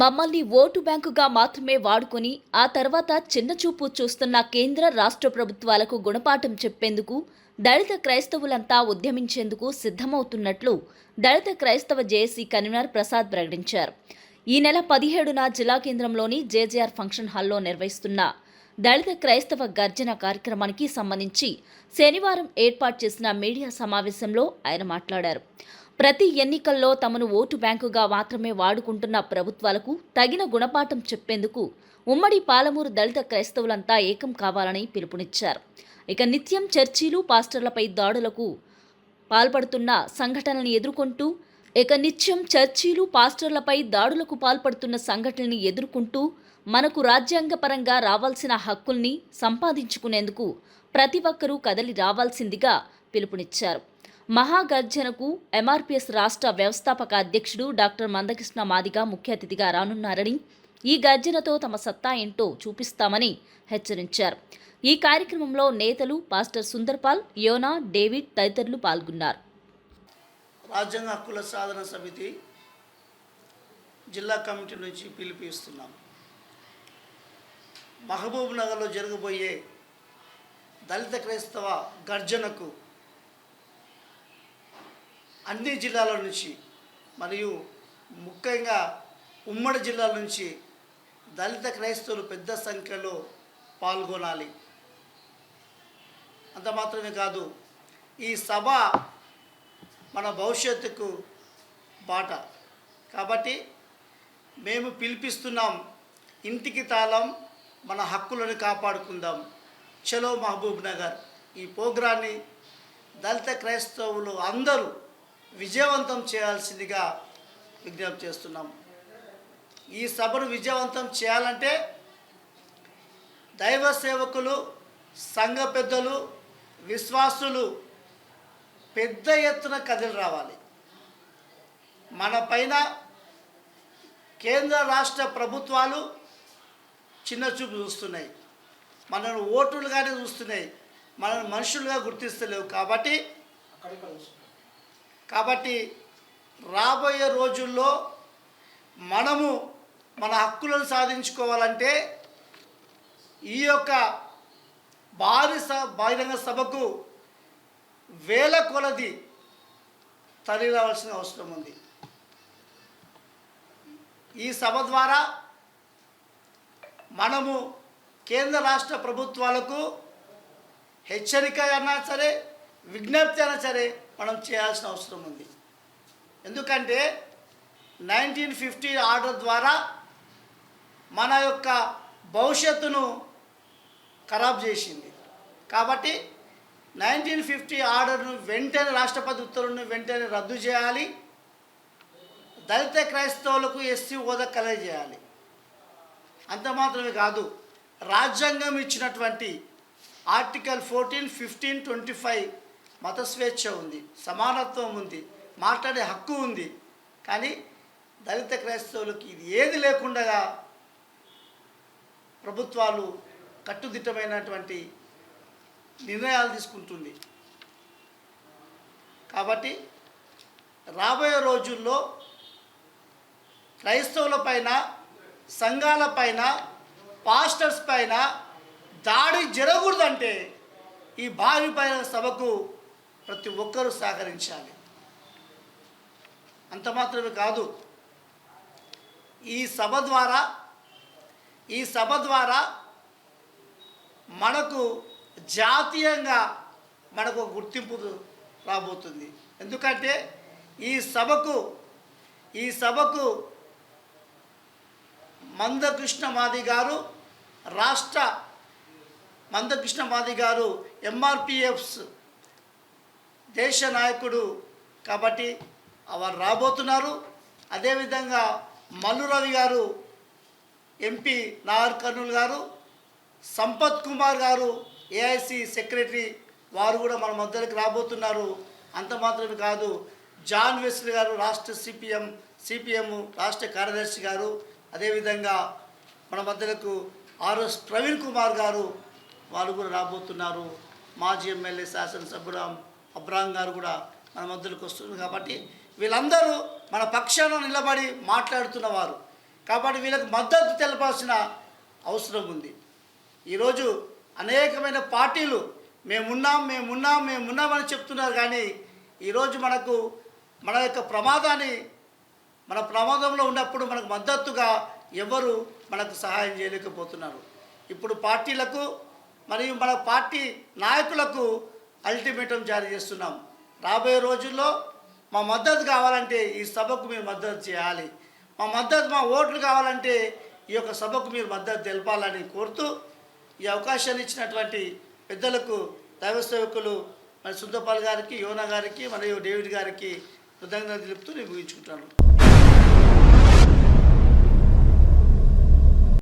మమ్మల్ని ఓటు బ్యాంకుగా మాత్రమే వాడుకొని ఆ తర్వాత చిన్నచూపు చూస్తున్న కేంద్ర రాష్ట్ర ప్రభుత్వాలకు గుణపాఠం చెప్పేందుకు దళిత క్రైస్తవులంతా ఉద్యమించేందుకు సిద్ధమవుతున్నట్లు దళిత క్రైస్తవ జేఏసీ కన్వీనర్ ప్రసాద్ ప్రకటించారు. ఈ నెల 17న జిల్లా కేంద్రంలోని జేజేఆర్ ఫంక్షన్ హాల్లో నిర్వహిస్తున్న దళిత క్రైస్తవ గర్జన కార్యక్రమానికి సంబంధించి శనివారం ఏర్పాటు చేసిన మీడియా సమావేశంలో ఆయన మాట్లాడారు. ప్రతి ఎన్నికల్లో తమను ఓటు బ్యాంకుగా మాత్రమే వాడుకుంటున్న ప్రభుత్వాలకు తగిన గుణపాఠం చెప్పేందుకు ఉమ్మడి పాలమూరు దళిత క్రైస్తవులంతా ఏకం కావాలని పిలుపునిచ్చారు. ఇక నిత్యం చర్చీలు పాస్టర్లపై దాడులకు పాల్పడుతున్న సంఘటనలను ఎదుర్కొంటూ మనకు రాజ్యాంగపరంగా రావాల్సిన హక్కుల్ని సంపాదించుకునేందుకు ప్రతి ఒక్కరూ కదలి రావాల్సిందిగా పిలుపునిచ్చారు. మహాగర్జనకు ఎంఆర్పీఎస్ రాష్ట్ర వ్యవస్థాపక అధ్యక్షుడు డాక్టర్ మందకృష్ణ మాదిగ ముఖ్య అతిథిగా రానున్నారని, ఈ గర్జనతో తమ సత్తా ఏంటో చూపిస్తామని హెచ్చరించారు. ఈ కార్యక్రమంలో నేతలు పాస్టర్ సుందర్పాల్, యోనా, డేవిడ్ తదితరులు పాల్గొన్నారు. రాజ్యాంగ హక్కుల సాధన సమితి జిల్లా కమిటీ నుంచి పిలుపునిస్తున్నాం. మహబూబ్ నగర్లో జరగబోయే దళిత క్రైస్తవ గర్జనకు అన్ని జిల్లాల నుంచి మరియు ముఖ్యంగా ఉమ్మడి జిల్లాల నుంచి దళిత క్రైస్తవులు పెద్ద సంఖ్యలో పాల్గొనాలి. అంత మాత్రమే కాదు, ఈ సభ మన భవిష్యత్తుకు బాట కాబట్టి మేము పిలిపిస్తున్నాం. ఇంటికి తాళం, మన హక్కులను కాపాడుకుందాం. చలో మహబూబ్ నగర్. ఈ ప్రోగ్రాన్ని దళిత క్రైస్తవులు అందరూ విజయవంతం చేయాల్సిందిగా విజ్ఞప్తి చేస్తున్నాం. ఈ సభను విజయవంతం చేయాలంటే దైవ సేవకులు, సంఘ పెద్దలు, విశ్వాసులు పెద్ద ఎత్తున కదిలి రావాలి. మన పైన కేంద్ర రాష్ట్ర ప్రభుత్వాలు చిన్న చూపు చూస్తున్నాయి, మనల్ని ఓటులుగానే చూస్తున్నాయి, మనల్ని మనుషులుగా గుర్తిస్తలేవు. కాబట్టి రాబోయే రోజుల్లో మనము మన హక్కులను సాధించుకోవాలంటే ఈ యొక్క బహిరంగ సభకు వేల కొలది తరలి రావాల్సిన అవసరం ఉంది. ఈ సభ ద్వారా మనము కేంద్ర రాష్ట్ర ప్రభుత్వాలకు హెచ్చరిక అయినా సరే, విజ్ఞప్తి అయినా సరే మనం చేయాల్సిన అవసరం ఉంది. ఎందుకంటే 1950 ఆర్డర్ ద్వారా మన యొక్క భవిష్యత్తును ఖరాబ్ చేసింది. కాబట్టి 1950 ఆర్డర్ను వెంటనే, రాష్ట్రపతి ఉత్తర్వులను వెంటనే రద్దు చేయాలి. దళిత క్రైస్తవులకు ఎస్సీ హోదా కలగజేయాలి. అంత మాత్రమే కాదు, రాజ్యాంగం ఇచ్చినటువంటి ఆర్టికల్ 14, 15, 25 మత స్వేచ్ఛ ఉంది, సమానత్వం ఉంది, మాట్లాడే హక్కు ఉంది. కానీ దళిత క్రైస్తవులకు ఇది ఏది లేకుండా ప్రభుత్వాలు కట్టుదిట్టమైనటువంటి నిర్ణయాలు తీసుకుంటుంది. కాబట్టి రాబోయే రోజుల్లో క్రైస్తవుల పైన, సంఘాల పైన, పాస్టర్స్ పైన దాడి జరగకూడదంటే ఈ భారీ పైన సభకు ప్రతి ఒక్కరూ సహకరించాలి. అంత మాత్రమే కాదు, ఈ సభ ద్వారా మనకు జాతీయంగా మనకు గుర్తింపు రాబోతుంది. ఎందుకంటే ఈ సభకు మందకృష్ణ మాది గారు ఎంఆర్పిఎఫ్స్ దేశ నాయకుడు కాబట్టి వారు రాబోతున్నారు. అదేవిధంగా మల్లు రవి గారు, ఎంపీ నాగర్ కర్నూలు గారు, సంపత్ కుమార్ గారు ఏఐసి సెక్రటరీ, వారు కూడా మన మధ్యలోకి రాబోతున్నారు. అంత మాత్రమే కాదు, జాన్ వెస్లీ గారు రాష్ట్ర సిపిఎం రాష్ట్ర కార్యదర్శి గారు, అదేవిధంగా మన మధ్యలకు ఆర్ఎస్ ప్రవీణ్ కుమార్ గారు, వాళ్ళు కూడా రాబోతున్నారు. మాజీ ఎమ్మెల్యే శాసనసభ్యుడు అబ్రాహం గారు కూడా మన మధ్యలోకి వస్తున్నారు. కాబట్టి వీళ్ళందరూ మన పక్షాన నిలబడి మాట్లాడుతున్నవారు. కాబట్టి వీళ్ళకి మద్దతు తెలపాల్సిన అవసరం ఉంది. ఈరోజు అనేకమైన పార్టీలు మేమున్నామని చెప్తున్నారు, కానీ ఈరోజు మన యొక్క మన ప్రమాదంలో ఉన్నప్పుడు మనకు మద్దతుగా ఎవరు మనకు సహాయం చేయలేకపోతున్నారు. ఇప్పుడు పార్టీలకు మరియు మన పార్టీ నాయకులకు అల్టిమేటం జారీ చేస్తున్నాం. రాబోయే రోజుల్లో మా మద్దతు కావాలంటే ఈ సభకు మీరు మద్దతు చేయాలి, మా ఓట్లు కావాలంటే ఈ యొక్క సభకు మీరు మద్దతు తెలపాలని కోరుతూ ఈ అవకాశాన్ని ఇచ్చినటువంటి పెద్దలకు, దైవ సేవకులు మరి సుందరపాల్ గారికి, యోనా గారికి మరియు డేవిడ్ గారికి కృతజ్ఞతలు తెలుపుతూ నేను ముగించుకుంటాను.